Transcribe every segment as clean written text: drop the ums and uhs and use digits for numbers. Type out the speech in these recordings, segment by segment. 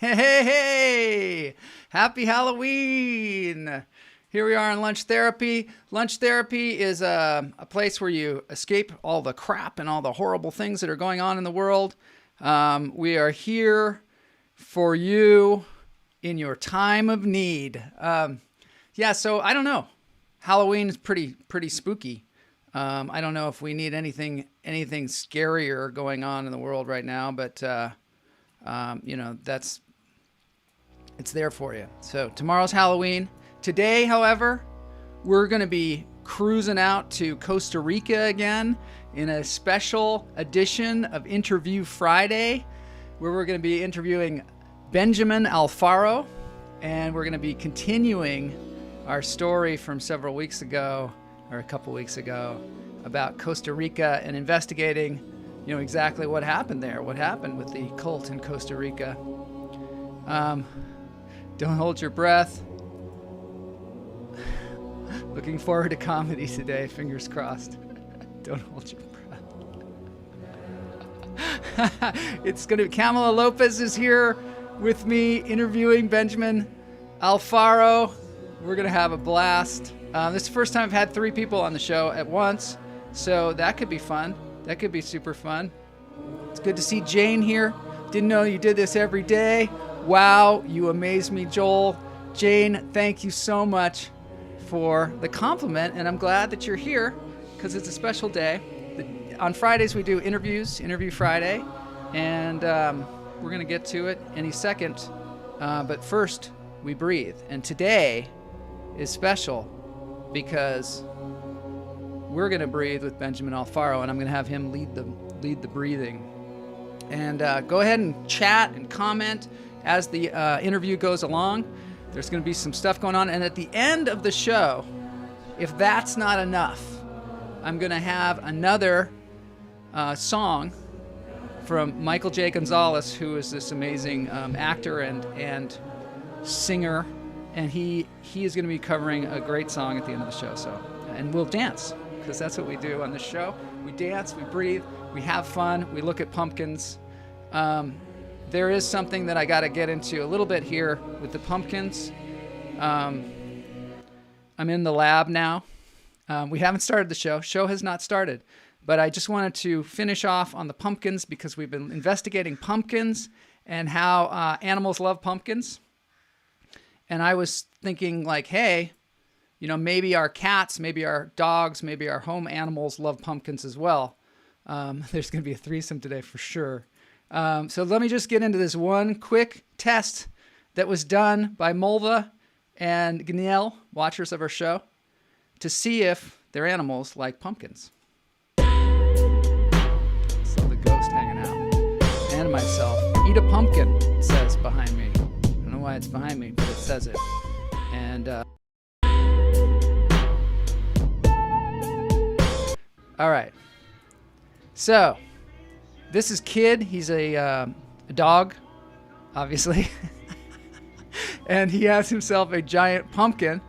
Hey, hey, hey! Happy Halloween! Here we are in Lunch Therapy. Lunch Therapy is a place where you escape all the crap and all the horrible things that are going on in the world. We are here for you in your time of need. So I don't know. Halloween is pretty spooky. I don't know if we need anything scarier going on in the world right now, but it's there for you. So tomorrow's Halloween. Today, however, we're going to be cruising out to Costa Rica again in a special edition of Interview Friday, where we're going to be interviewing Benjamin Alfaro, and we're going to be continuing our story from several weeks ago, or a couple weeks ago, about Costa Rica and investigating, exactly what happened there, what happened with the cult in Costa Rica. Don't hold your breath. Looking forward to comedy today, fingers crossed. Don't hold your breath. It's going to be Kamala Lopez is here with me interviewing Benjamin Alfaro. We're going to have a blast. This is the first time I've had 3 people on the show at once, so that could be fun. That could be super fun. It's good to see Jane here. Didn't know you did this every day. Wow, you amaze me, Joel. Jane, thank you so much for the compliment, and I'm glad that you're here because it's a special day. On Fridays, we do Interview Friday, and we're going to get to it any second. But first, we breathe. And today is special because we're going to breathe with Benjamin Alfaro, and I'm going to have him lead the breathing. And go ahead and chat and comment as the interview goes along. There's going to be some stuff going on. And at the end of the show, if that's not enough, I'm going to have another song from Michael J. Gonzales, who is this amazing actor and singer. And he is going to be covering a great song at the end of the show. And we'll dance, because that's what we do on this show. We dance, we breathe, we have fun, we look at pumpkins. There is something that I got to get into a little bit here with the pumpkins. I'm in the lab now. We haven't started the show. Show has not started. But I just wanted to finish off on the pumpkins because we've been investigating pumpkins and how animals love pumpkins. And I was thinking like, hey, maybe our cats, maybe our dogs, maybe our home animals love pumpkins as well. There's going to be a threesome today for sure. So let me just get into this one quick test that was done by Mulva and Gnell, watchers of our show, to see if their animals like pumpkins. So the ghost hanging out. And myself. Eat a pumpkin, it says behind me. I don't know why it's behind me, but it says it. And, all right. So, this is Kid. He's a dog, obviously. And he has himself a giant pumpkin.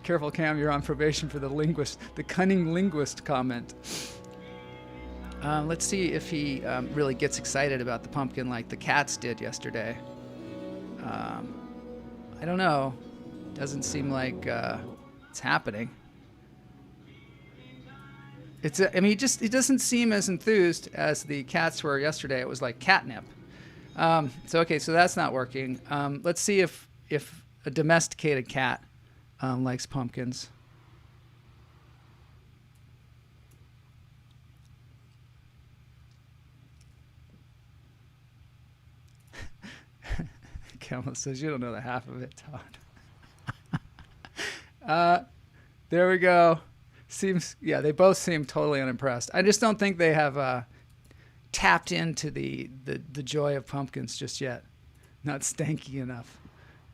Careful, Cam, you're on probation for the cunning linguist comment. Let's see if he really gets excited about the pumpkin like the cats did yesterday. I don't know. Doesn't seem like it's happening. He doesn't seem as enthused as the cats were yesterday. It was like catnip. So that's not working. Let's see if a domesticated cat likes pumpkins. Kamala says, you don't know the half of it, Todd. There we go. They both seem totally unimpressed. I just don't think they have tapped into the joy of pumpkins just yet. Not stanky enough.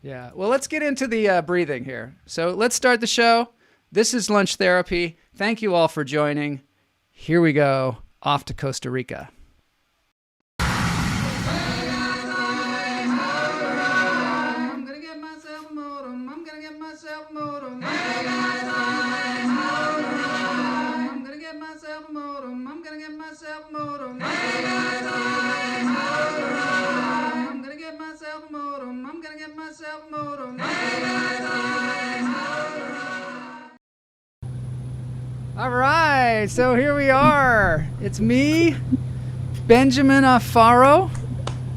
Yeah. Well, let's get into the breathing here. So let's start the show. This is Lunch Therapy. Thank you all for joining. Here we go. Off to Costa Rica. I'm gonna get myself a modem. I'm gonna get myself a modem. I'm gonna get myself a modem. I'm gonna get myself a modem. All right, so here we are. It's me, Benjamin Alfaro,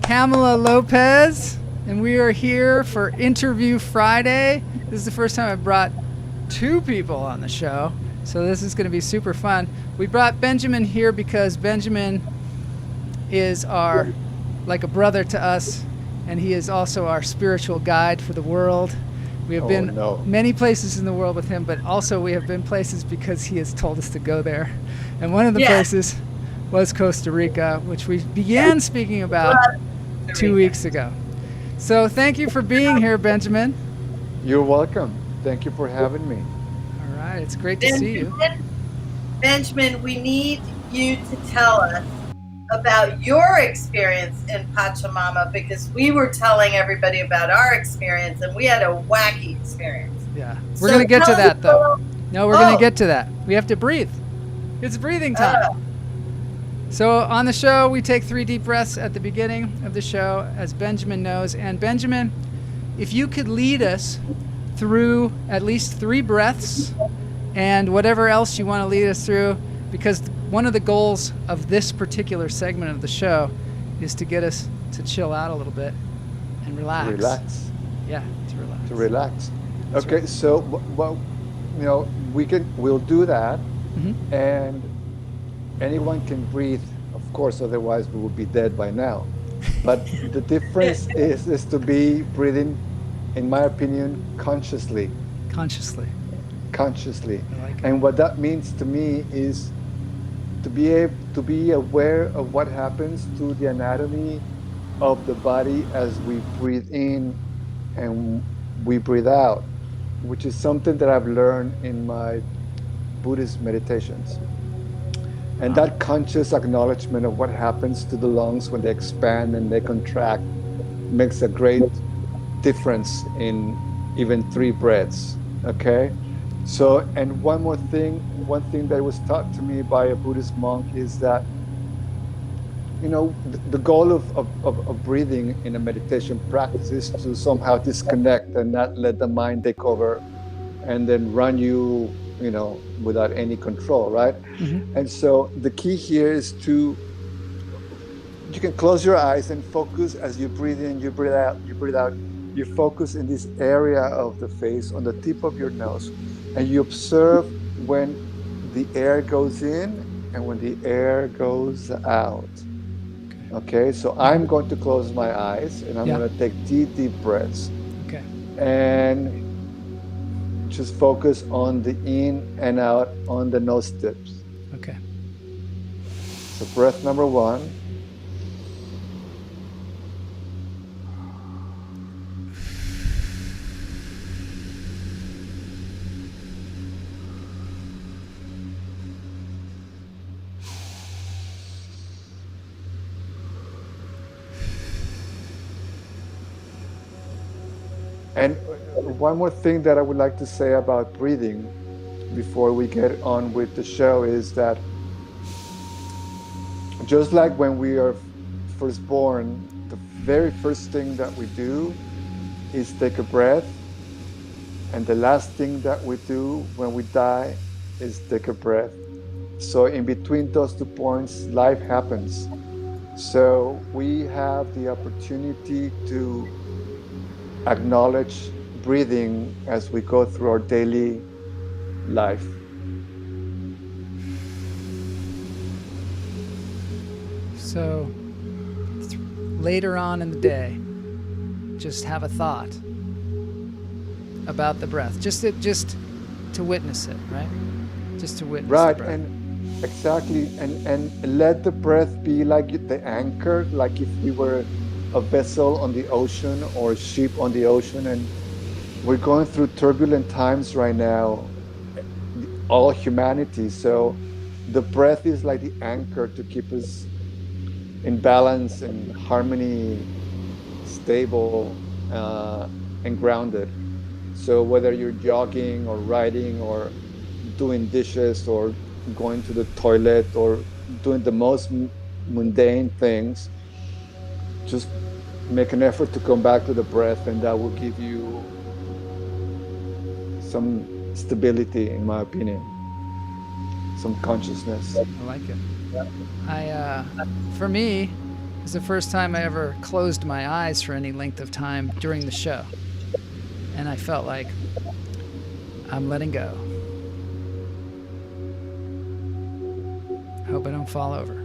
Kamala Lopez, and we are here for Interview Friday. This is the first time I've brought two people on the show, so this is going to be super fun. We brought Benjamin here because Benjamin is like a brother to us, and he is also our spiritual guide for the world. We have been many places in the world with him, but also we have been places because he has told us to go there. And one of the places was Costa Rica, which we began speaking about 2 weeks ago. So thank you for being here, Benjamin. You're welcome. Thank you for having me. All right, it's great to see you. Benjamin, we need you to tell us about your experience in Pachamama, because we were telling everybody about our experience and we had a wacky experience. Yeah, we're going to get to that though. No, we're going to get to that. We have to breathe. It's breathing time. So on the show, we take 3 deep breaths at the beginning of the show, as Benjamin knows. And Benjamin, if you could lead us through at least 3 breaths and whatever else you want to lead us through, because one of the goals of this particular segment of the show is to get us to chill out a little bit and relax. Relax. Yeah, to relax. To relax. That's okay, right. so we'll do that, and anyone can breathe, of course, otherwise we would be dead by now. But the difference is to be breathing, in my opinion, consciously. Consciously. I like it. And what that means to me is to be aware of what happens to the anatomy of the body as we breathe in and we breathe out, which is something that I've learned in my Buddhist meditations. And that conscious acknowledgement of what happens to the lungs when they expand and they contract makes a great difference in even 3 breaths, okay? So, and one thing that was taught to me by a Buddhist monk is that, the goal of breathing in a meditation practice is to somehow disconnect and not let the mind take over and then run you, without any control, right? And so the key here is you can close your eyes and focus as you breathe in, you breathe out, you focus in this area of the face on the tip of your nose. And you observe when the air goes in and when the air goes out. Okay, so I'm going to close my eyes and I'm going to take deep breaths. Okay. And just focus on the in and out on the nose tips. Okay. So breath number 1. And one more thing that I would like to say about breathing before we get on with the show is that just like when we are first born, the very first thing that we do is take a breath. And the last thing that we do when we die is take a breath. So in between those 2 points, life happens. So we have the opportunity to acknowledge breathing as we go through our daily life. So later on in the day, just have a thought about the breath, just to witness it, right? Just to witness the breath. And exactly, and let the breath be like the anchor, like if we were a vessel on the ocean or a ship on the ocean, and we're going through turbulent times right now, all humanity. So the breath is like the anchor to keep us in balance and harmony, stable and grounded. So whether you're jogging or riding or doing dishes or going to the toilet or doing the most mundane things, just make an effort to come back to the breath, and that will give you some stability, in my opinion, some consciousness. I like it. For me, it's the first time I ever closed my eyes for any length of time during the show. And I felt like I'm letting go. Hope I don't fall over.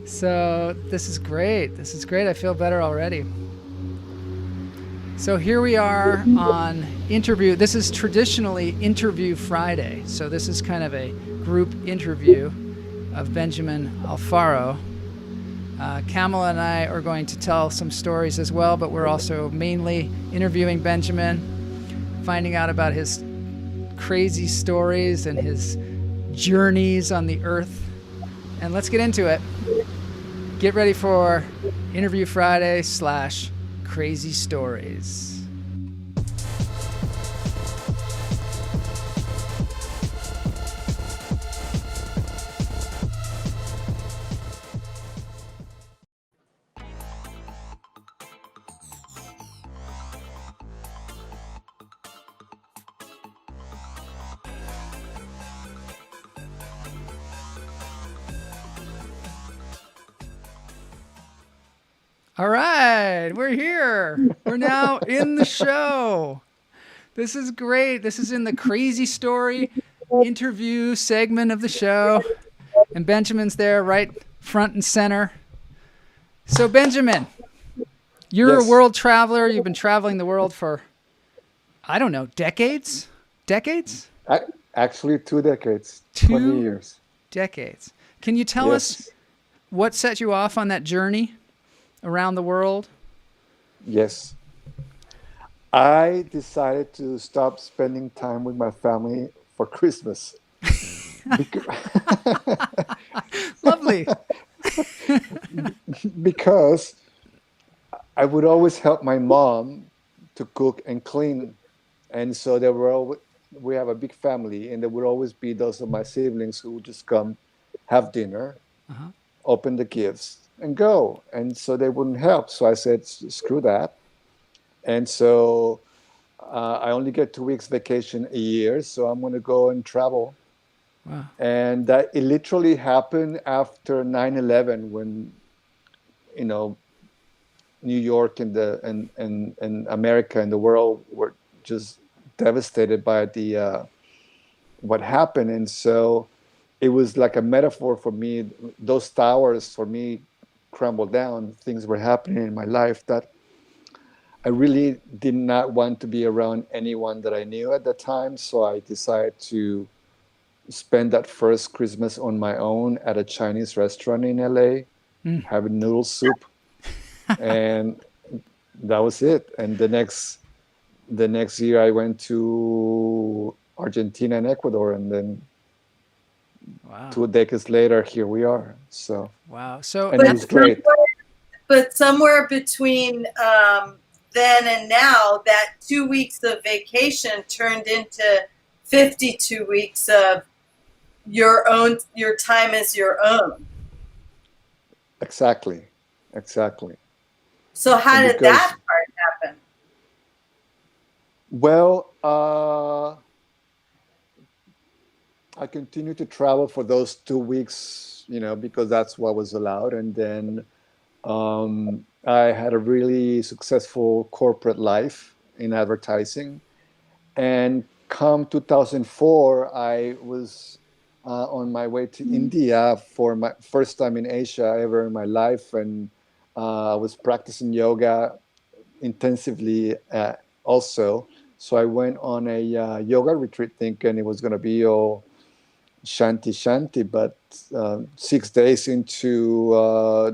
So this is great. This is great. I feel better already. So here we are on interview. This is traditionally Interview Friday. So this is kind of a group interview of Benjamin Alfaro. Kamala and I are going to tell some stories as well, but we're also mainly interviewing Benjamin, finding out about his crazy stories and his journeys on the earth. And let's get into it. Get ready for Interview Friday / Crazy Stories. All right, we're here. We're now in the show. This is great. This is in the Crazy Story interview segment of the show. And Benjamin's there right front and center. So Benjamin, you're Yes. a world traveler. You've been traveling the world for, I don't know, decades? Decades? Actually, 2 decades, 2 20 years. decades. Can you tell us Yes. what set you off on that journey around the world? Yes. I decided to stop spending time with my family for Christmas. Lovely. Because I would always help my mom to cook and clean. And so we have a big family, and there would always be those of my siblings who would just come, have dinner, open the gifts, and go. And so they wouldn't help. So I said, screw that. And so I only get 2 weeks vacation a year, so I'm going to go and travel. Wow. And it literally happened after 9/11, when, New York and America and the world were just devastated by what happened. And so it was like a metaphor for me. Those towers for me crumbled down. Things were happening in my life that I really did not want to be around anyone that I knew at the time. So I decided to spend that first Christmas on my own at a Chinese restaurant in LA, having noodle soup. And that was it. And the next year I went to Argentina and Ecuador, and then Wow. 2 decades later, here we are. So Wow. So and it was great. But somewhere between then and now, that 2 weeks of vacation turned into 52 weeks of your time as your own. Exactly. So how And did that part happen? Well, I continued to travel for those 2 weeks, because that's what was allowed. And then I had a really successful corporate life in advertising. And come 2004, I was on my way to India for my first time in Asia ever in my life. And I was practicing yoga intensively also. So I went on a yoga retreat thinking it was going to be all shanti, but 6 days into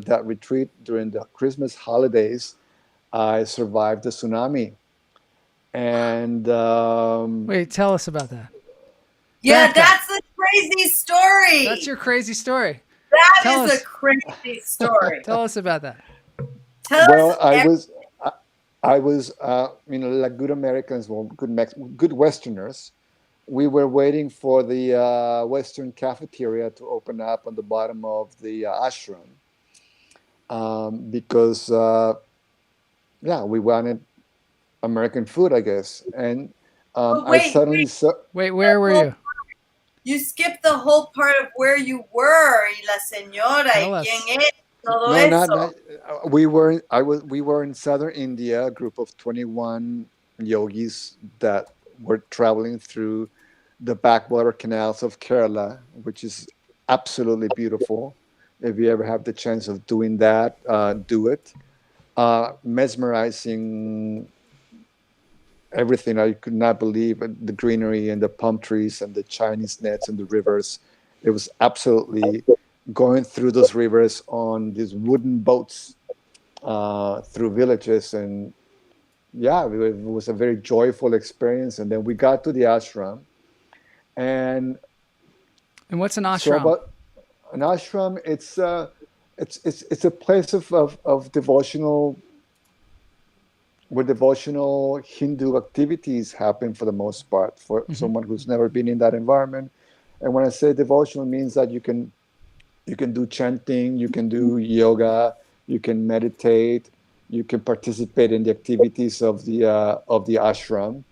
that retreat during the Christmas holidays, I survived the tsunami. And wait, tell us about that. Yeah, Back up. that's a crazy story. That's your crazy story. That Tell is us. a crazy story. Tell us about that. Tell well, us I was like good Americans, well, good Westerners. we were waiting for the Western cafeteria to open up on the bottom of the ashram, because yeah, we wanted American food, I guess. And But I wait, suddenly saw. Wait, where were you? you skipped the whole part of where you were, y la señora, Tell y quién us. es, todo No, not eso. we were. We were in southern India, a group of 21 yogis that were traveling through the backwater canals of Kerala, which is absolutely beautiful. If you ever have the chance of doing that, do it. Mesmerizing, everything. I could not believe the greenery and the palm trees and the Chinese nets and the rivers. It was absolutely going through those rivers on these wooden boats through villages. And yeah, it was a very joyful experience. And then we got to the ashram. And And what's an so ashram? about an ashram, it's a place of devotional, where devotional Hindu activities happen for the most part, for someone who's never been in that environment. And when I say devotional, it means that you can do chanting, you can do yoga, you can meditate, you can participate in the activities of the ashram.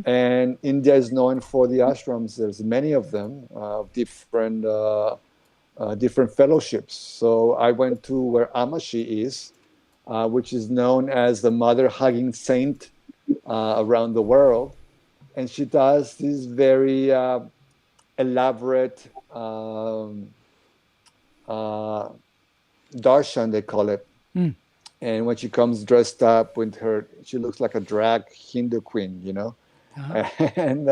And India is known for the ashrams. There's many of them, different fellowships. So I went to where Amashi is, which is known as the mother hugging saint around the world. And she does these very elaborate uh, darshan, they call it. And when she comes dressed up with her, she looks like a drag Hindu queen, you know. And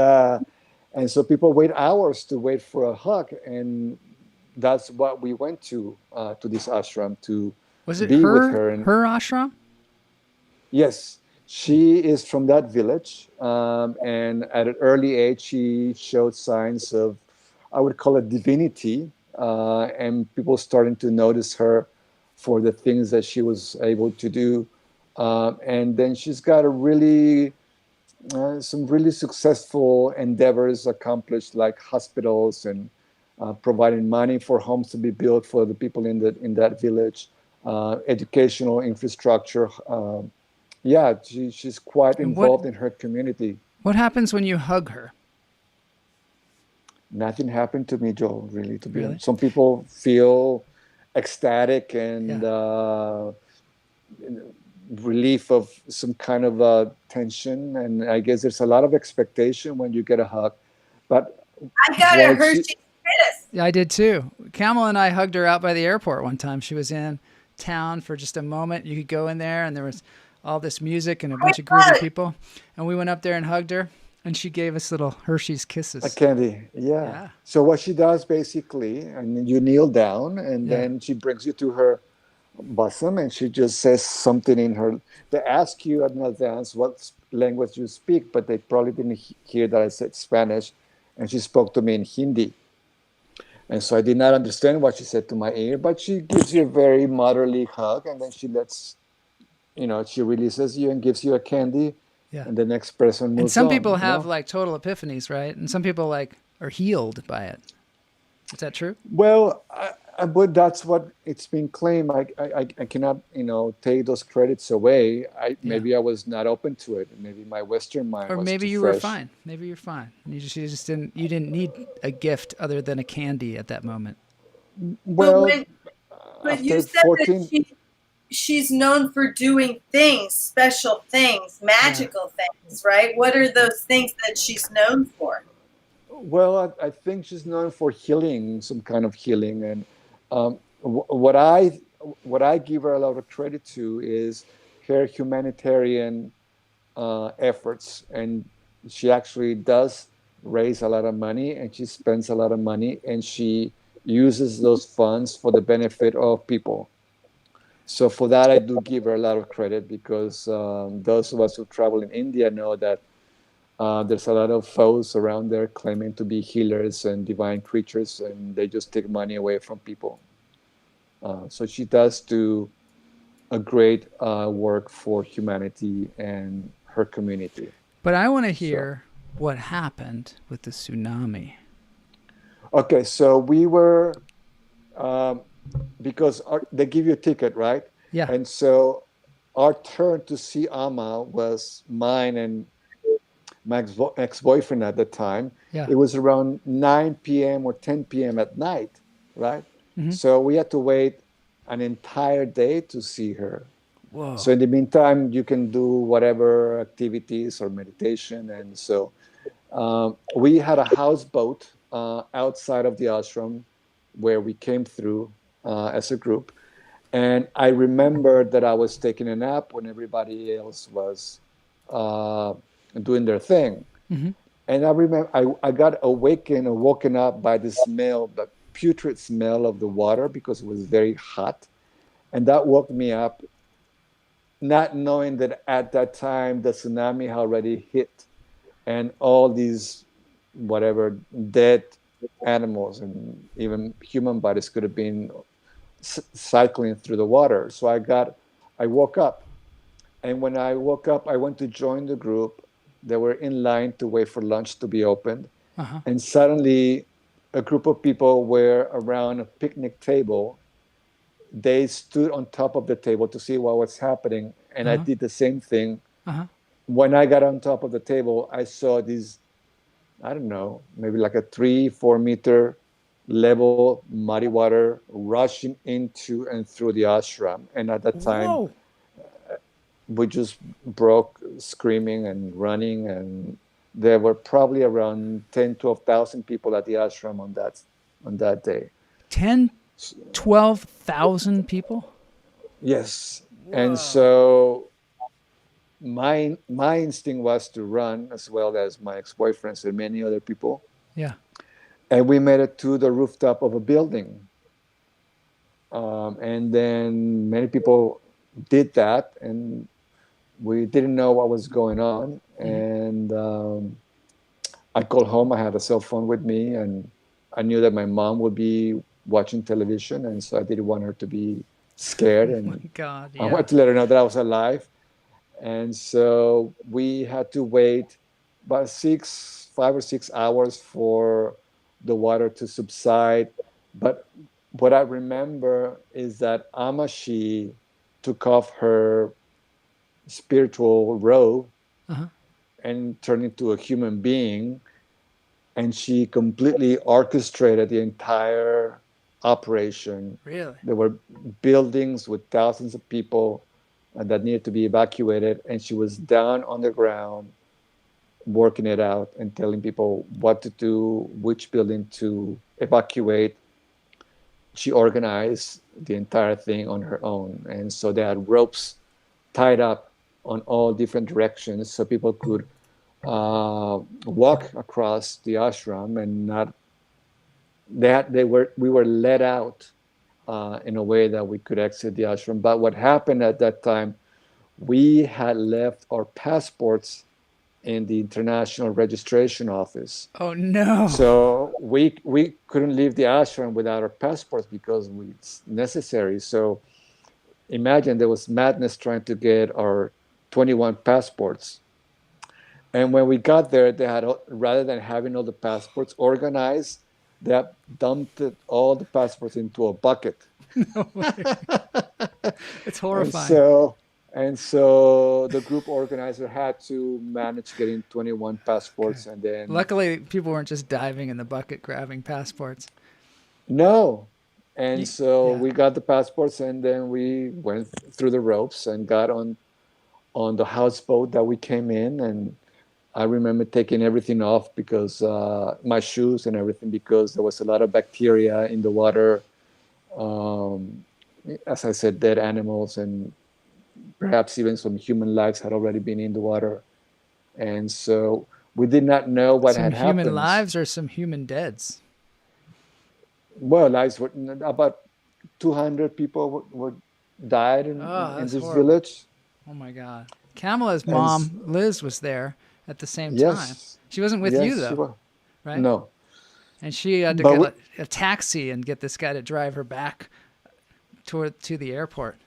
and so people wait hours to wait for a hug, and that's what we went to this ashram to Was it be with her her. And her ashram? yes, she is from that village, and at an early age, she showed signs of, I would call it divinity, and people starting to notice her for the things that she was able to do. And then she's got a really some really successful endeavors accomplished, like hospitals and providing money for homes to be built for the people in that village, educational infrastructure. Yeah, she's quite And involved in her community. what happens when you hug her? Nothing happened to me, Joel, really, to be Really? honest. Some people feel ecstatic and Yeah. relief of some kind of tension. And I guess there's a lot of expectation when you get a hug. But I got a what Hershey's Kiss. Yeah, I did too. Kamala and I hugged her out by the airport one time. She was in town for just a moment. You could go in there and there was all this music and a bunch of groovy people. And we went up there and hugged her and she gave us little Hershey's a kisses. candy, yeah. Yeah. So what she does basically, and you kneel down, and Yeah. then she brings you to her bosom, and she just says something in her. They ask you in advance what language you speak, but they probably didn't hear that I said Spanish, and she spoke to me in Hindi. And so I did not understand what she said to my ear, but she gives you a very motherly hug, and then she lets, she releases you and gives you a candy, Yeah. and the next person moves And some on. people have like total epiphanies, right? And some people like are healed by it. Is that true? Well, but that's what it's been claimed. I cannot, take those credits away. Maybe I was not open to it. Maybe my Western mind Or was maybe too you fresh. were fine. Maybe you're fine. You just didn't need a gift other than a candy at that moment. Well, But you after said 14, that she's known for doing things, special things, magical things, right? What are those things that she's known for? well, I think she's known for healing, some kind of healing, and what I give her a lot of credit to is her humanitarian efforts, and she actually does raise a lot of money, and she spends a lot of money, and she uses those funds for the benefit of people. So for that, I do give her a lot of credit, because those of us who travel in India know that there's a lot of foes around there claiming to be healers and divine creatures, and they just take money away from people. So she does do a great work for humanity and her community. But I want to hear what happened with the tsunami. Okay, so we were, um, because they give you a ticket, right? Yeah. And so our turn to see Ama was mine and my ex-boyfriend at the time. Yeah. It was around 9 p.m. or 10 p.m. at night, right? Mm-hmm. So we had to wait an entire day to see her. Whoa. So in the meantime, you can do whatever activities or meditation. And so we had a houseboat outside of the ashram where we came through as a group. And I remember that I was taking a nap when everybody else was uh, doing their thing. Mm-hmm. And I remember I got woken up by the smell, the putrid smell of the water because it was very hot. And that woke me up, not knowing that at that time the tsunami had already hit and all these whatever dead animals and even human bodies could have been cycling through the water. So I woke up. And when I woke up, I went to join the group. They were in line to wait for lunch to be opened. Uh-huh. And suddenly, a group of people were around a picnic table. They stood on top of the table to see what was happening. And I Uh-huh. did the same thing. Uh-huh. When I got on top of the table, I saw these, I don't know, maybe like a 3-4 meter level muddy water rushing into and through the ashram. And at that time, Whoa. we just broke screaming and running, and there were probably around 10,000-12,000 people at the ashram on that day. 10, 12,000 people? Yes. Whoa. And so my instinct was to run, as well as my ex-boyfriends and many other people. Yeah. And we made it to the rooftop of a building. And then many people did that, and we didn't know what was going on. And I called home. I had a cell phone with me, and I knew that my mom would be watching television, and so I didn't want her to be scared. And Oh my God. I Yeah. wanted to let her know that I was alive. And so we had to wait about 5 or 6 hours for the water to subside. But what I remember is that Amashi took off her spiritual robe Uh-huh. and turned into a human being, and she completely orchestrated the entire operation. Really? There were buildings with thousands of people that needed to be evacuated, and she was down on the ground working it out and telling people what to do, which building to evacuate. She organized the entire thing on her own, and so they had ropes tied up on all different directions so people could walk across the ashram and not that we were let out in a way that we could exit the ashram. But what happened at that time, we had left our passports in the international registration office. Oh no. So we couldn't leave the ashram without our passports because it's necessary. So imagine there was madness trying to get our 21 passports. And when we got there, they had, rather than having all the passports organized, they dumped all the passports into a bucket. No way. It's horrifying. And so the group organizer had to manage getting 21 passports. Okay. And then luckily people weren't just diving in the bucket grabbing passports. No. And so we got the passports, and then we went through the ropes and got on the houseboat that we came in. And I remember taking everything off because my shoes and everything, because there was a lot of bacteria in the water. As I said, dead animals, and perhaps even some human lives had already been in the water. And so we did not know what had happened. Some human lives or some human deads? Well, lives were about 200 people were died in this village. Oh my God! Kamala's mom, Liz, was there at the same time. She wasn't with you though, right? No. And she had to get a taxi and get this guy to drive her back to the airport,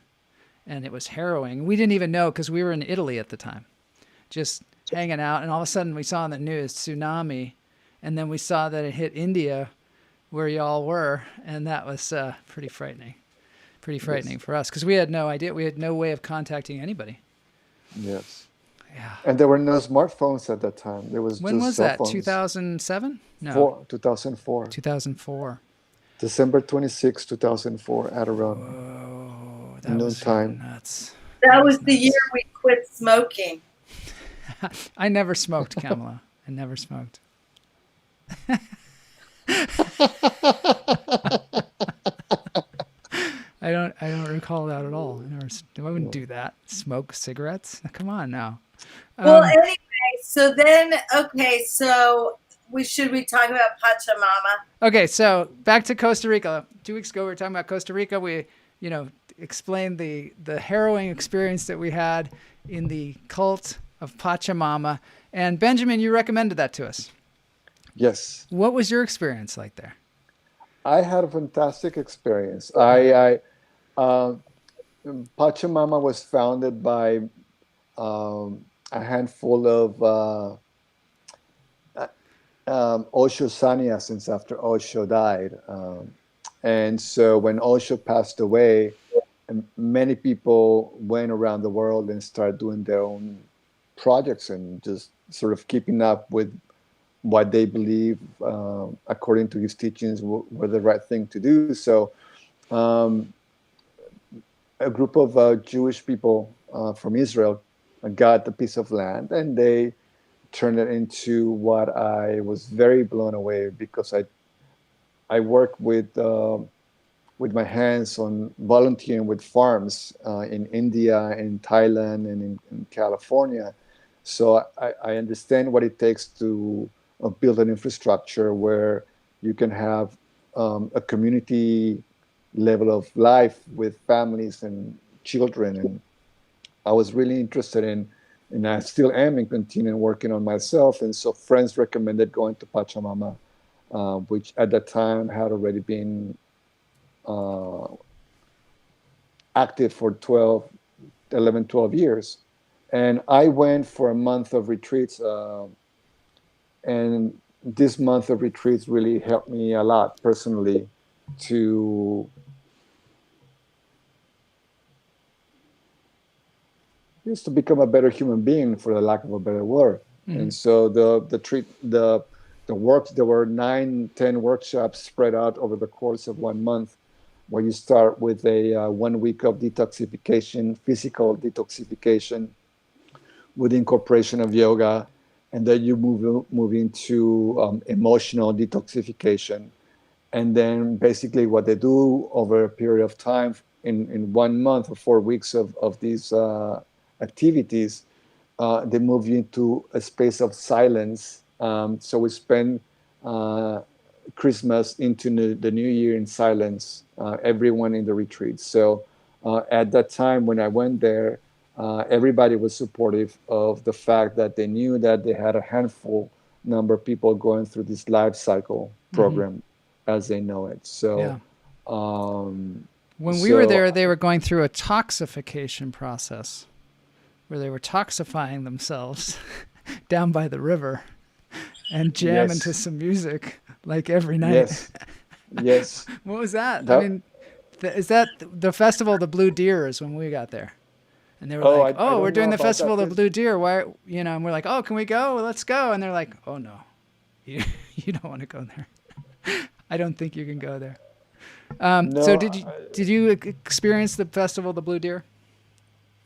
and it was harrowing. We didn't even know because we were in Italy at the time. Just hanging out, and all of a sudden we saw on the news tsunami, and then we saw that it hit India, where y'all were, and that was pretty frightening. Pretty frightening for us because we had no idea. We had no way of contacting anybody. Yes. Yeah. And there were no smartphones at that time. There was When just was cell that? phones. 2007? No. 2004. 2004. December 26, 2004, at around Whoa, that noon was time. nuts. That was the year we quit smoking. I never smoked, Kamala. I never smoked. I don't recall that at all. I wouldn't do that. Smoke cigarettes? Come on now. Well, anyway, so then, okay, so should we talk about Pachamama? Okay, so back to Costa Rica. 2 weeks ago, we were talking about Costa Rica. We, explained the harrowing experience that we had in the cult of Pachamama. And Benjamin, you recommended that to us. Yes. What was your experience like there? I had a fantastic experience. Pachamama was founded by a handful of Osho sannyasins after Osho died. And so when Osho passed away, many people went around the world and started doing their own projects and just sort of keeping up with what they believe, according to his teachings, were the right thing to do. So a group of Jewish people from Israel got a piece of land, and they turned it into what I was very blown away, because I work with my hands on volunteering with farms in India, in Thailand, and in California. So I understand what it takes to build an infrastructure where you can have a community level of life with families and children. And I was really interested in, and I still am, in continuing working on myself. And so friends recommended going to Pachamama, which at that time had already been active for 11, 12 years. And I went for a month of retreats. And this month of retreats really helped me a lot personally to become a better human being, for the lack of a better word. Mm-hmm. And so the works, there were 9-10 workshops spread out over the course of 1 month, where you start with a 1 week of detoxification, physical detoxification, with incorporation of yoga, and then you move into emotional detoxification. And then basically what they do over a period of time, in 1 month or 4 weeks of these activities, they move you into a space of silence. So we spend Christmas into the New Year in silence, everyone in the retreat. So at that time when I went there, everybody was supportive of the fact that they knew that they had a handful number of people going through this life cycle program, mm-hmm. as they know it. So yeah. When we were there, they were going through a toxification process where they were toxifying themselves down by the river and jamming to some music like every night. Yes. Yes. What was that? I mean, is that the Festival of the Blue Deer is when we got there? And they were like, we're doing the Festival of the Blue Deer. Why, and we're like, oh, can we go? Well, let's go. And they're like, oh, no, you don't want to go there. I don't think you can go there. No, so did you experience the Festival of the Blue Deer?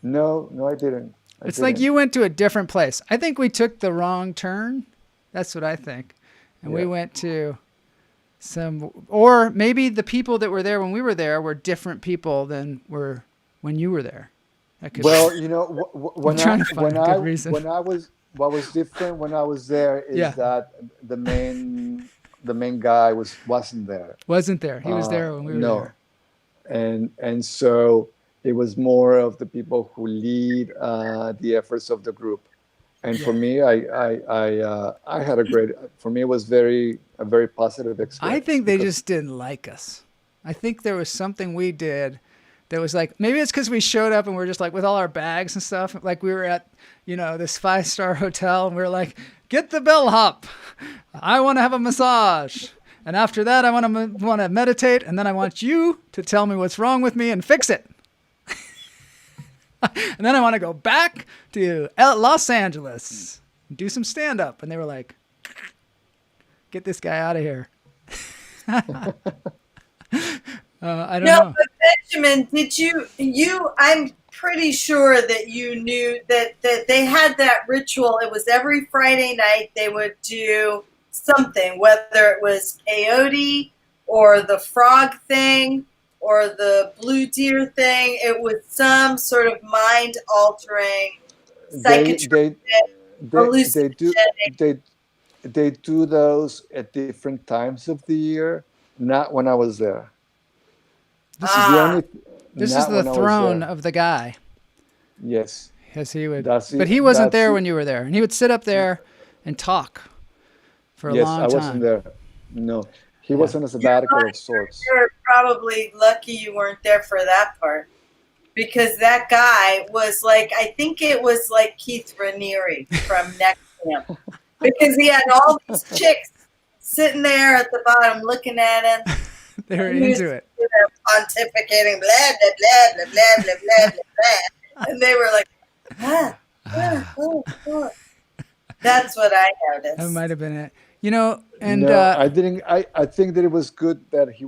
No, I didn't. It's like you went to a different place. I think we took the wrong turn. That's what I think. And we went to or maybe the people that were there when we were there were different people than were when you were there. Well, what was different when I was there is that the main guy wasn't there. Wasn't there? He was there when we were there. And so it was more of the people who lead the efforts of the group. And for me, I had it was a very positive experience. I think they just didn't like us. I think there was something we did that was like, maybe it's because we showed up and we're just like with all our bags and stuff. Like we were at, this 5-star hotel and we were like, get the bellhop. I want to have a massage. And after that, I want to meditate. And then I want you to tell me what's wrong with me and fix it. And then I want to go back to Los Angeles and do some stand up. And they were like, get this guy out of here. I don't know. But Benjamin, did I'm pretty sure that you knew that they had that ritual. It was every Friday night they would do something, whether it was peyote or the frog thing or the blue deer thing. It was some sort of mind-altering psychotropic hallucinogenic. They do those at different times of the year, not when I was there. This is the throne of the guy. Yes. Because but he wasn't there when you were there. And he would sit up there and talk for a long time. Yes, I wasn't there. No. He was on a sabbatical of sorts. You're probably lucky you weren't there for that part. Because that guy was like, I think it was like Keith Raniere from Next Camp. Because he had all these chicks sitting there at the bottom looking at him. They were into it. Pontificating, blah, blah, blah, blah, blah, blah, blah, blah. And they were like, That's what I noticed. That might have been it. I think that it was good that he,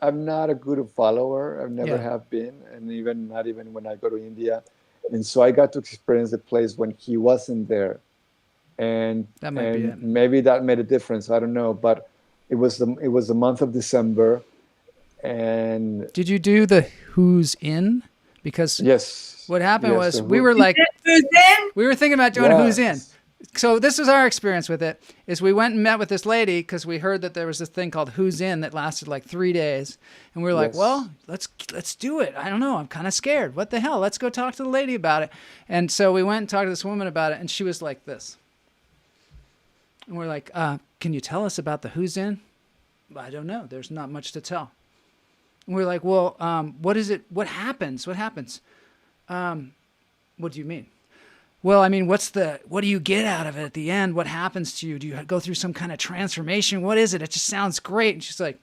I'm not a good follower. I've never have been, and not even when I go to India. And so I got to experience the place when he wasn't there. And that might be it. Maybe that made a difference. I don't know, but it was the month of December. And did you do the Who's In? Because what happened was we were like, we were thinking about doing a Who's In. So this was our experience with it, is we went and met with this lady because we heard that there was this thing called Who's In that lasted like 3 days. And we were like, well, let's do it. I don't know. I'm kind of scared. What the hell? Let's go talk to the lady about it. And so we went and talked to this woman about it, and she was like this. And we're like, can you tell us about the Who's In? I don't know. There's not much to tell. And we're like, well, what is it? What happens? What happens? What do you mean? Well, I mean, what do you get out of it at the end? What happens to you? Do you go through some kind of transformation? What is it? It just sounds great. And she's like,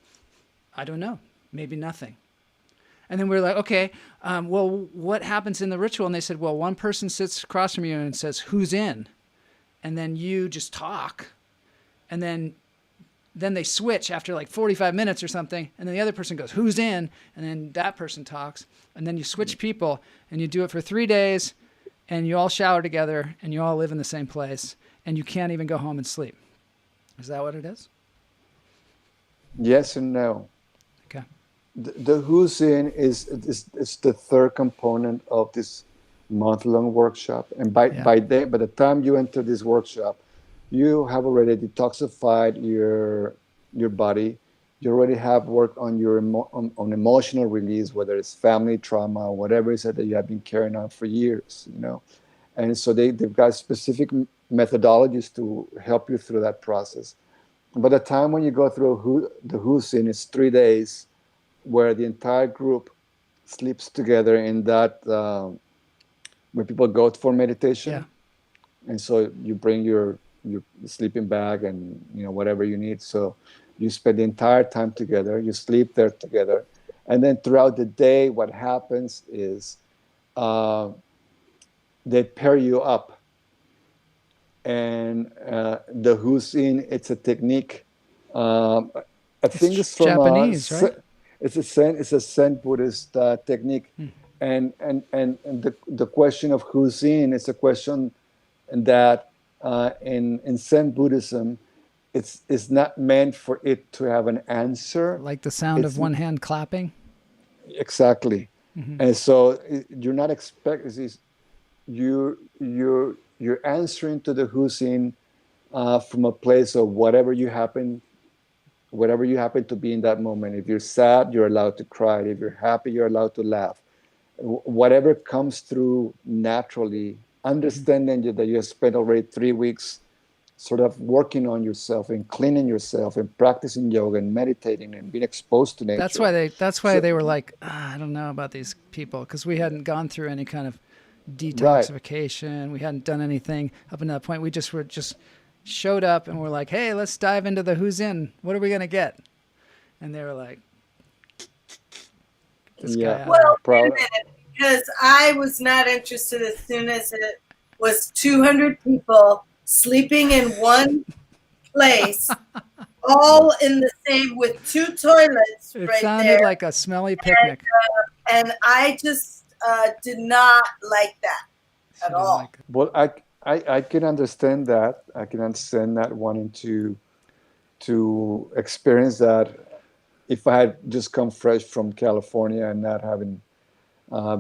I don't know. Maybe nothing. And then we're like, okay, well, what happens in the ritual? And they said, well, one person sits across from you and says, who's in? And then you just talk. And then they switch after like 45 minutes or something. And then the other person goes, who's in? And then that person talks. And then you switch people and you do it for 3 days. And you all shower together, and you all live in the same place, and you can't even go home and sleep. Is that what it is? Yes and no. Okay. The Who's In is the third component of this month-long workshop. And by the time you enter this workshop, you have already detoxified your body. You already have worked on your on emotional release, whether it's family trauma or whatever it is that you have been carrying on for years, And so they've got specific methodologies to help you through that process. By the time when you go through the Who's In, it's 3 days where the entire group sleeps together in that, when people go for meditation. Yeah. And so you bring your sleeping bag and, whatever you need. So you spend the entire time together. You sleep there together. And then throughout the day, what happens is they pair you up. And the Who's In, it's a technique. I think it's from Japanese, right? It's a Zen Buddhist technique. And the question of Who's In is a question that in Zen Buddhism, it's not meant for it to have an answer. Like the sound of one hand clapping? Exactly. Mm-hmm. And so you're not expecting, you're answering to the Who's In from a place of whatever you happen to be in that moment. If you're sad, you're allowed to cry. If you're happy, you're allowed to laugh. Whatever comes through naturally, understanding that you have spent already 3 weeks sort of working on yourself and cleaning yourself and practicing yoga and meditating and being exposed to nature. That's why they were like, I don't know about these people, because we hadn't gone through any kind of Right. detoxification. We hadn't done anything up until that point. We just showed up and we're like, hey, let's dive into the who's in. What are we gonna get? And they were like, this guy out. Well, wait a Proud. minute, because I was not interested as soon as it was 200 people sleeping in one place, all in the same, with two toilets It right sounded there. like a smelly picnic. And I just did not like that at all. Well, I can understand that. I can understand that, wanting to experience that. If I had just come fresh from California and not having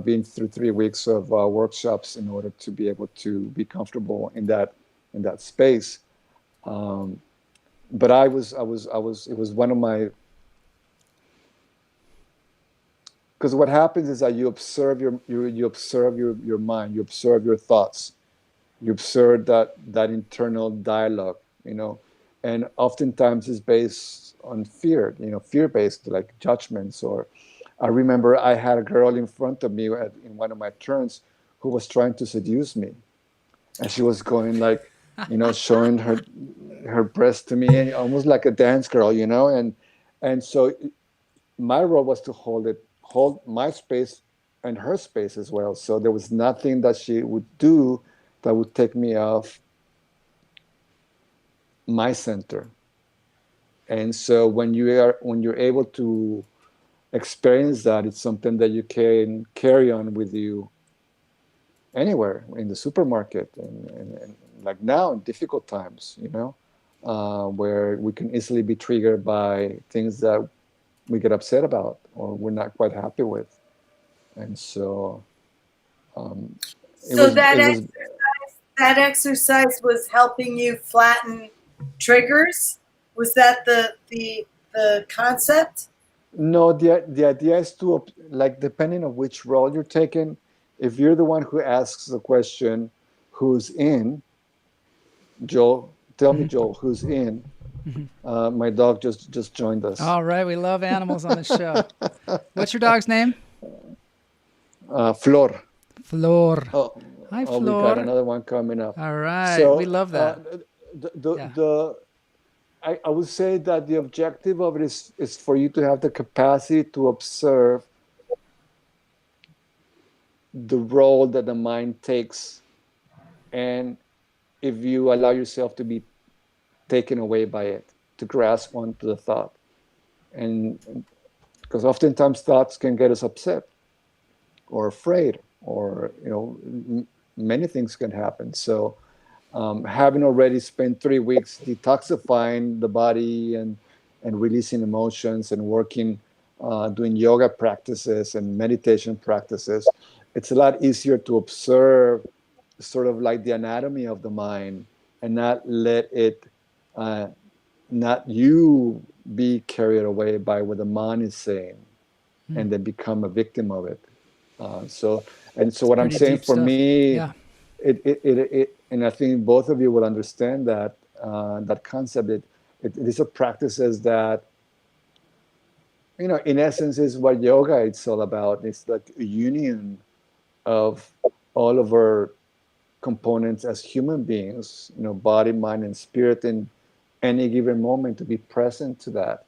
been through 3 weeks of workshops in order to be able to be comfortable in that space. But it was one of my, because what happens is that you observe your mind, you observe your thoughts, you observe that internal dialogue, and oftentimes it's based on fear, fear-based, like judgments. Or I remember I had a girl in front of me in one of my turns who was trying to seduce me, and she was going like, showing her breast to me, and almost like a dance girl, and so my role was to hold my space and her space as well. So there was nothing that she would do that would take me off my center. And so when you're able to experience that, it's something that you can carry on with you anywhere, in the supermarket, and like now in difficult times, where we can easily be triggered by things that we get upset about or we're not quite happy with. And so that exercise was helping you flatten triggers? Was that the concept? No, the idea is to, like, depending on which role you're taking, if you're the one who asks the question, who's in, Joel, tell me, Joel, who's in? My dog just joined us. All right, we love animals on the show. What's your dog's name? Flor. Flor. Oh, Hi, Flor. We got another one coming up. All right, so, we love that. I would say that the objective of it is for you to have the capacity to observe the role that the mind takes, and if you allow yourself to be taken away by it, to grasp onto the thought. And because oftentimes thoughts can get us upset or afraid, or many things can happen. So having already spent 3 weeks detoxifying the body and releasing emotions and working, doing yoga practices and meditation practices, it's a lot easier to observe sort of like the anatomy of the mind and not let it, not you be carried away by what the mind is saying and then become a victim of it. So what I'm saying for me, it and I think both of you will understand that concept. It is a practices that, in essence, is what yoga is all about. It's like a union of all of our components as human beings, body, mind, and spirit, in any given moment, to be present to that.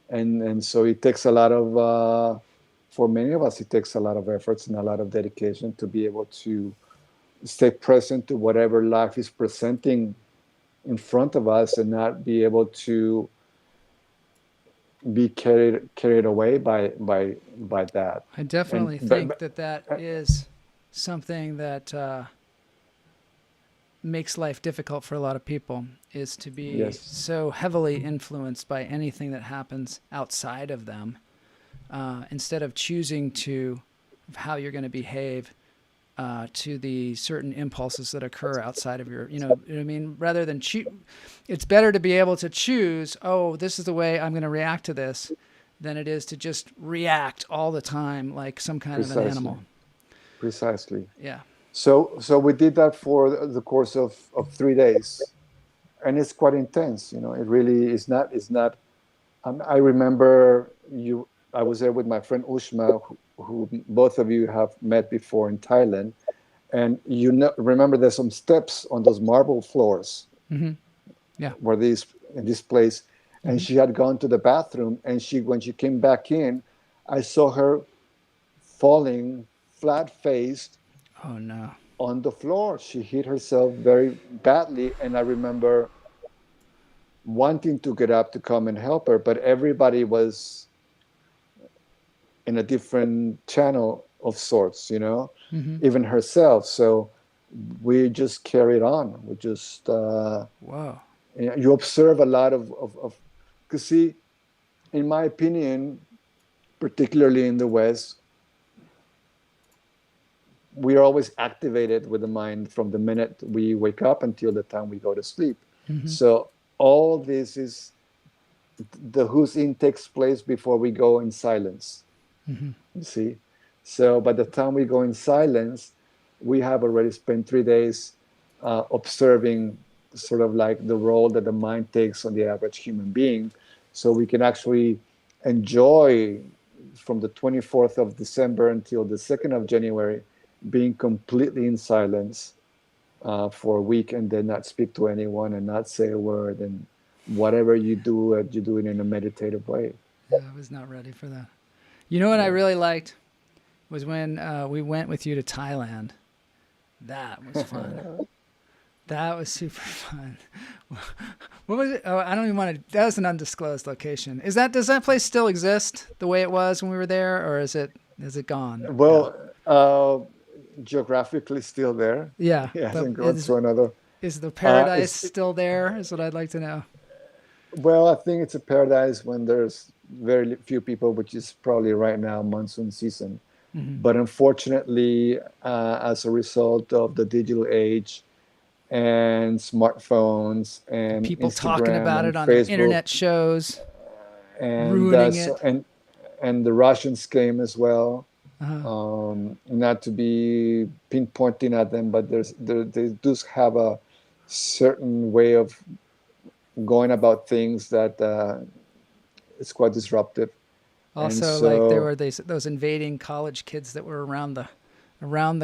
And so it takes a lot of, for many of us, it takes a lot of efforts and a lot of dedication to be able to stay present to whatever life is presenting in front of us, and not be able to be carried away by that. I definitely think that is something that makes life difficult for a lot of people, is to be so heavily influenced by anything that happens outside of them, instead of choosing how you're going to behave to the certain impulses that occur outside of your, rather than it's better to be able to choose, this is the way I'm going to react to this, than it is to just react all the time like some kind of an animal. Precisely. Yeah. So we did that for the course of 3 days, and it's quite intense. It really is not. It's not. I remember you. I was there with my friend Ushma, who both of you have met before in Thailand, and remember there's some steps on those marble floors Mm-hmm. Yeah. where these in this place, and she had gone to the bathroom, and when she came back in, I saw her falling flat faced Oh no. on the floor. She hit herself very badly, and I remember wanting to get up to come and help her, but everybody was in a different channel of sorts, Mm-hmm. even herself. So we just carried on. We just Whoa. you observe a lot because see, in my opinion, particularly in the West, we are always activated with the mind from the minute we wake up until the time we go to sleep. Mm-hmm. So all this is the who's in takes place before we go in silence. Mm-hmm. You see? So by the time we go in silence, we have already spent 3 days observing sort of like the role that the mind takes on the average human being. So we can actually enjoy from the 24th of December until the 2nd of January being completely in silence for a week, and then not speak to anyone and not say a word, and whatever you do it in a meditative way. Yeah, I was not ready for that. You know what I really liked was when we went with you to Thailand. That was fun. That was super fun. What was it? Oh, I don't even want to. That was an undisclosed location. Does that place still exist the way it was when we were there, or is it gone? Well, geographically still there. Yeah. It But hasn't gone to another. is the paradise still there? Is what I'd like to know. Well, I think it's a paradise when there's very few people, which is probably right now monsoon season. Mm-hmm. But unfortunately, as a result of the digital age and smartphones and People Instagram talking about and it on Facebook, the internet shows, and ruining it. and the Russians came as well. Uh-huh. Not to be pinpointing at them, but they do have a certain way of going about things that is quite disruptive. And Also, like there so, were those invading college kids that were around the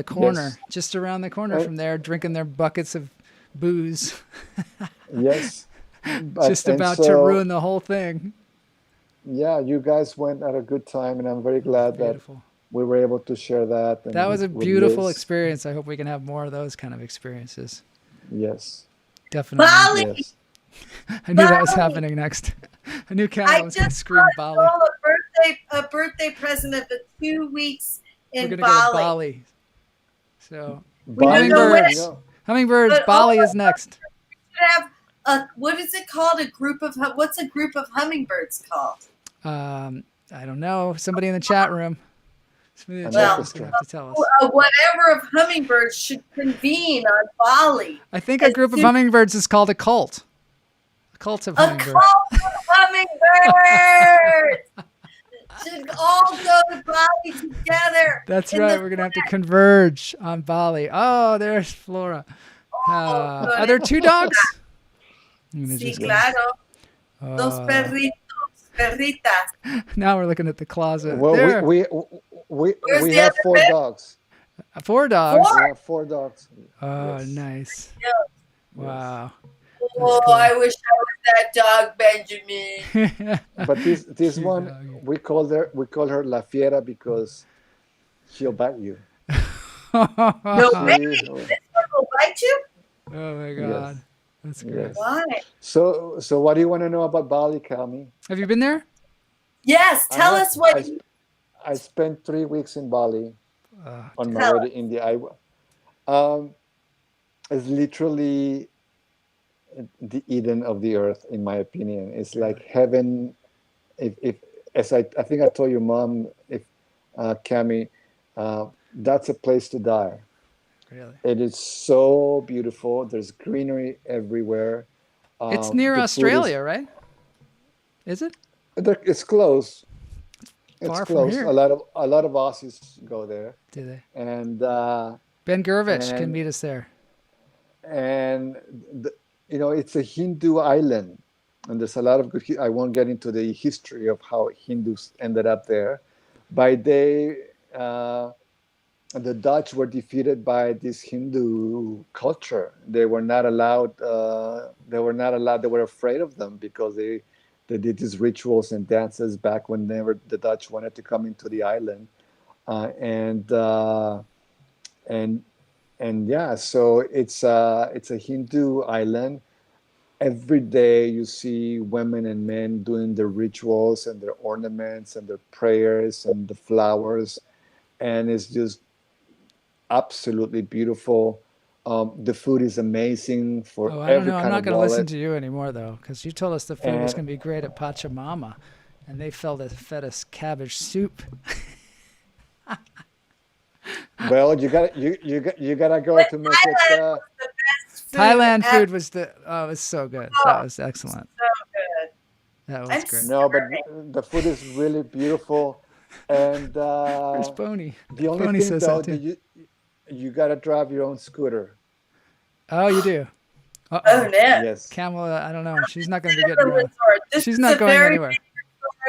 corner, yes, just around the corner and, from there, drinking their buckets of booze, yes, just and about to so ruin the whole thing. yeah, you guys went at a good time, and I'm very It was glad that beautiful. we were able to share that That and was a with beautiful Liz. experience. I hope we can have more of those kind of experiences. Yes, Definitely. Bali, yes. I knew that was Bali. happening next. I knew I Camilla was going to just scream got Bali. Joel a birthday present for 2 weeks We're in going to go to Bali. Bali. So, We don't know Bali, which, hummingbirds, but Bali is next. we should have what is it called? What's a group of hummingbirds called? I don't know. Somebody in the chat room. Somebody in the An chat room's going to orchestra. have to tell us. Whatever of hummingbirds should convene on Bali. I think a as group of soon- hummingbirds is called a cult. A cult of A hummingbirds. cult of hummingbirds should all go to Bali together. That's in right. the We're going to have to converge on Bali. Oh, there's Flora. good. Are there two dogs? I'm gonna Sí, just go- claro. Dos perritos, perritas. Now we're looking at the closet. Well, There. we Where's the have other 4 bed? dogs. 4 dogs. Four? We have 4 dogs. Oh, Yes. nice. Yeah. Wow. Oh, cool. I wish I was that dog, Benjamin. But this Cute one, doggy. we call her La Fiera because she'll bite you. No She- way. This one will bite you? Oh my God. Yes. That's great. Yes. Why? So what do you want to know about Bali, Kami? Have you been there? Yes, tell I us what. I spent 3 weeks in Bali on my Tell way to India. It's literally the Eden of the earth, in my opinion. It's like heaven. If as I think I told your mom, if Cami, that's a place to die. Really? It is so beautiful. There's greenery everywhere. It's near The food Australia, right? Is it? It's close. Far It's from close. here. A lot of Aussies go there, Do they? and Ben Gurvich can and meet us there. and it's a Hindu island, and there's a lot of good. I won't get into the history of how Hindus ended up there. By day, the Dutch were defeated by this Hindu culture. They were not allowed. They were not allowed. They were afraid of them because they did these rituals and dances back whenever the Dutch wanted to come into the island, uh, and uh, and and yeah. So it's a Hindu island. Every day you see women and men doing their rituals and their ornaments and their prayers and the flowers, and it's just absolutely beautiful. The food is amazing for Oh, I don't every know. I'm kind not of going to listen wallet. to you anymore, though, because you told us the food was And going to be great at Pachamama, and they fed us cabbage soup. well, you gotta go But to make it. Thailand was the best food Thailand ever. food was was so good. Oh, That was excellent. so good. That was I'm great. No, but starving. the food is really beautiful, and Where's Boney? the only Boney thing says though that that too. you gotta drive your own scooter. Oh, you do? Oh, Uh-oh. no. Yes. Kamala, I don't know. She's not going to be It's a getting around. resort. This She's is not a going very anywhere. big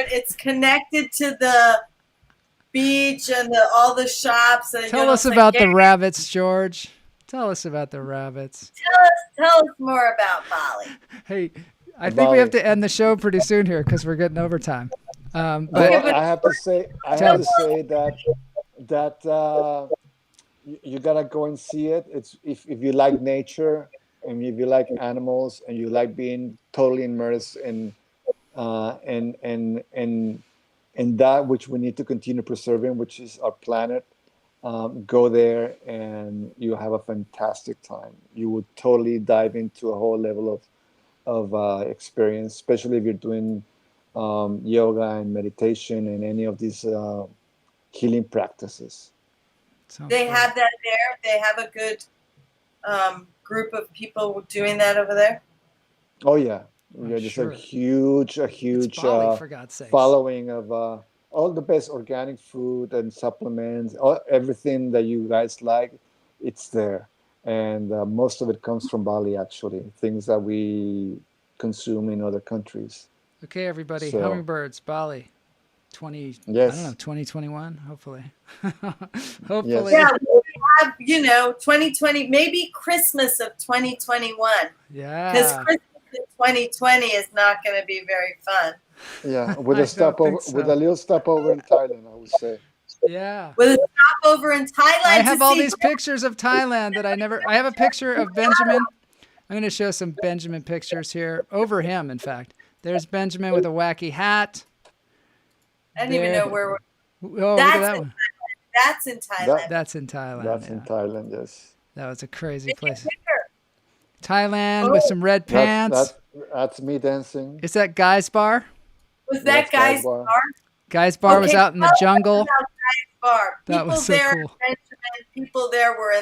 resort. It's connected to the beach and all the shops. And, Tell us it's like, about the Gary, rabbits, George. Tell us about the rabbits. tell us more about Bali. Hey, I think we have Bali. to end the show pretty soon here because we're getting overtime. Okay, But Well, but I have tell to us. say that you gotta go and see it. It's if you like nature and if you like animals and you like being totally immersed in uh, and and and and that which we need to continue preserving, which is our planet. Go there and you have a fantastic time. You would totally dive into a whole level of experience, especially if you're doing yoga and meditation and any of these healing practices. Sounds they great. have that there. They have a good group of people doing that over there. Oh yeah, I'm yeah. There's a sure. huge, It's Bali, for God's sakes. following of all the best organic food and supplements, everything that you guys like. It's there, and most of it comes from Bali. Actually, things that we consume in other countries. Okay, everybody. So Hummingbirds, Bali. I don't know, yes, 2021, hopefully. yes, Yeah, Hopefully. we have 2020, maybe Christmas of 2021, because Yeah. Christmas in 2020 is not going to be very fun. yeah. I don't think With so. a little stopover in Thailand, I would say. Yeah. With a stopover in I Thailand to have all see. these pictures of Thailand that I have a picture of Benjamin. I'm going to show some Benjamin pictures here. Over him, in fact. There's Benjamin with a wacky hat. I don't even There. know where. Oh, look at That's that in, one. that's in That Thailand. That's in Thailand. that's in Yeah. Thailand. Yes, That was a crazy Make it place. bigger. Thailand with Oh, some red that's pants. that's me dancing. Is that Guy's Bar? was That's that Guy's guy's bar. bar? Guy's Bar was Okay, out in tell the us jungle. about Guy's bar. That was People so there, cool. Benjamin, people there were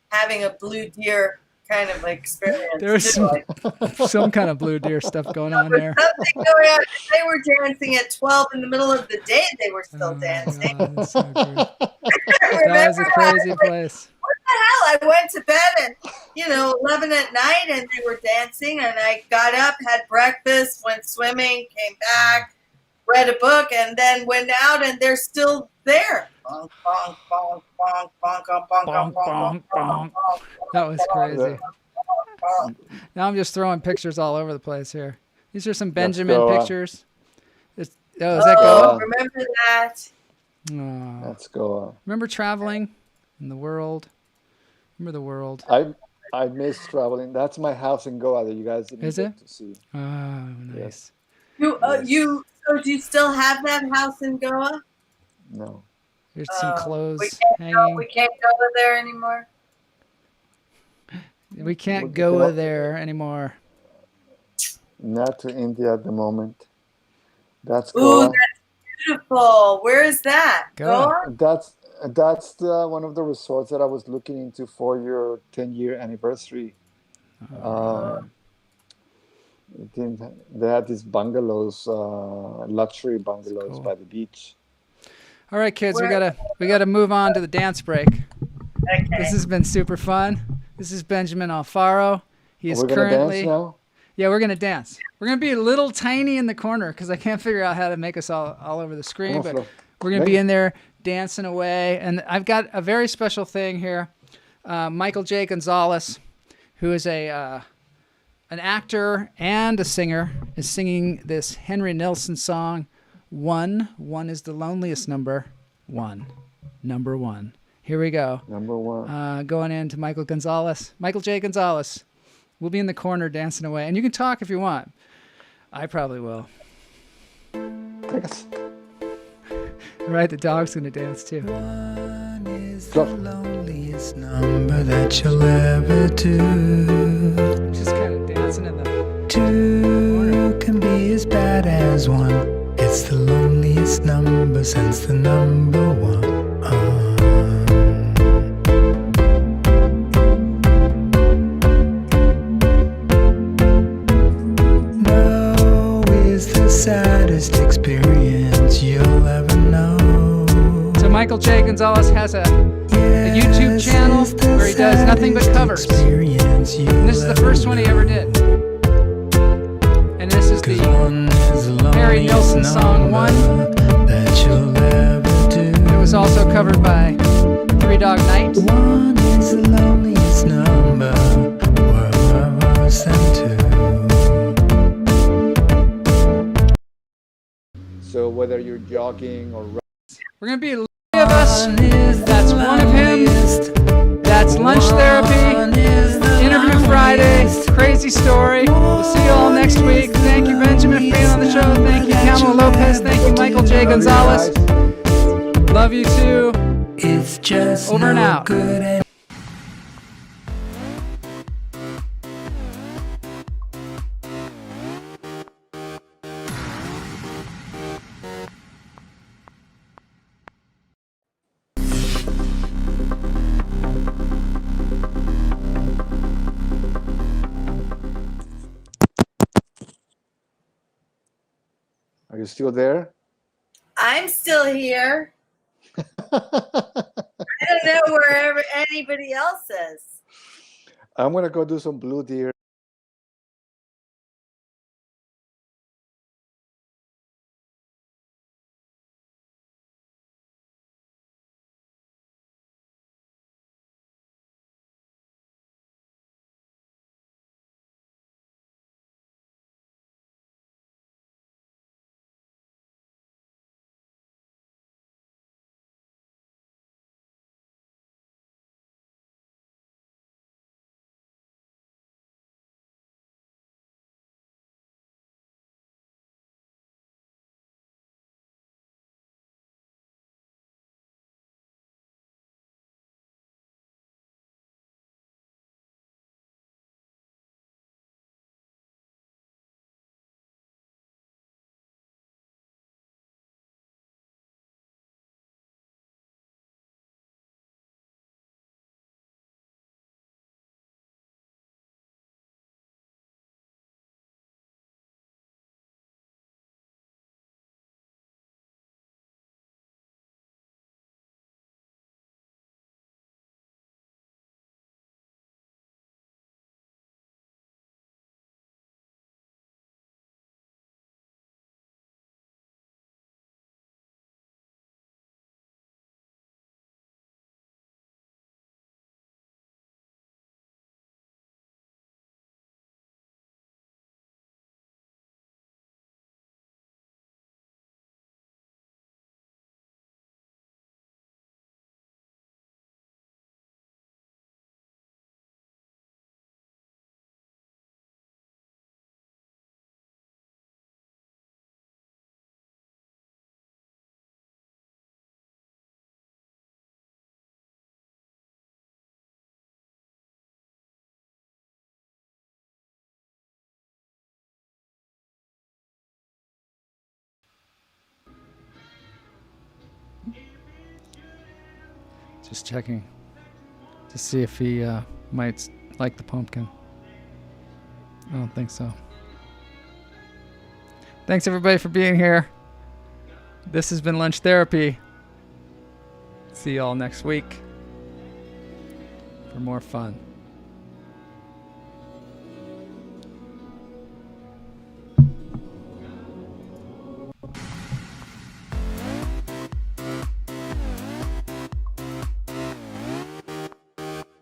having a blue deer kind of experience There was too. some kind of blue deer stuff going on There there. was something going on. They were dancing at 12 in the middle of the day. They were Oh still my dancing. God, that's so great. Remember, That was a I crazy was like, place. what the hell? I went to bed at 11 at night, and they were dancing. And I got up, had breakfast, went swimming, came back, read a book, and then went out, and they're still there. Bonk, bonk, bonk, bonk, bonk, bonk, bonk, Bonk, bonk, bonk, bonk, bonk. bonk, That was crazy. bonk. Now I'm just throwing pictures all over the place here. These are some Let's Benjamin go. pictures. Is that Oh, Goa? remember that? Oh. Let's go. Remember traveling in the world? Remember the world? I miss traveling. That's my house in Goa that you guys didn't Is it? get to see. Oh, Yes. nice. So do you still have that house in Goa? No. There's some We clothes can't hanging. we can't go there anymore. We can't We go cannot- there anymore. Not to India at the moment. That's Ooh, Goa. that's beautiful. Where is that? Goa. Goa? That's one of the resorts that I was looking into for your 10-year anniversary. Um, they had these bungalows, luxury bungalows cool. by the beach. All right, kids, Where- we gotta move on to the dance break. Okay. This has been super fun. This is Benjamin Alfaro. He is We're gonna currently. dance now? Yeah, we're gonna dance. We're gonna be a little tiny in the corner because I can't figure out how to make us all over the screen. But we're gonna be in there dancing away. And I've got a very special thing here. Michael J. Gonzales, who is an actor and a singer, is singing this Henry Nilsson song. One is the loneliest number. Number one. Here we go. Number one. Going into Michael J. Gonzales. We'll be in the corner dancing away. And you can talk if you want. I probably will. Right, the dog's going to dance too. One is the loneliest number that you'll ever do. Just kind of dancing in the Two can be as bad as one. It's the loneliest number since the number one. No is the saddest experience you'll ever know. So Michael J. Gonzales has a YouTube channel where he does nothing but covers. And this is the first one he ever did. And this is the Harry Nilsson song One. It was also covered by Three Dog Night. One is the loneliest number worth ever sent to. So whether you're jogging or running, We're going to be three of us. That's one of him. That's Lunch Therapy. Interview Friday. Crazy story. We'll see you all next week. Thank you, Benjamin, for being on the show. Thank you, Kamala Lopez. Thank you, Michael J. Gonzales. Love you too. It's just Over and no out. good. are you still there? I'm still here. I don't know where anybody else is. I'm gonna go do some Blue Deer. Just checking to see if he might like the pumpkin. I don't think so. Thanks everybody for being here. This has been Lunch Therapy. See you all next week. for more fun.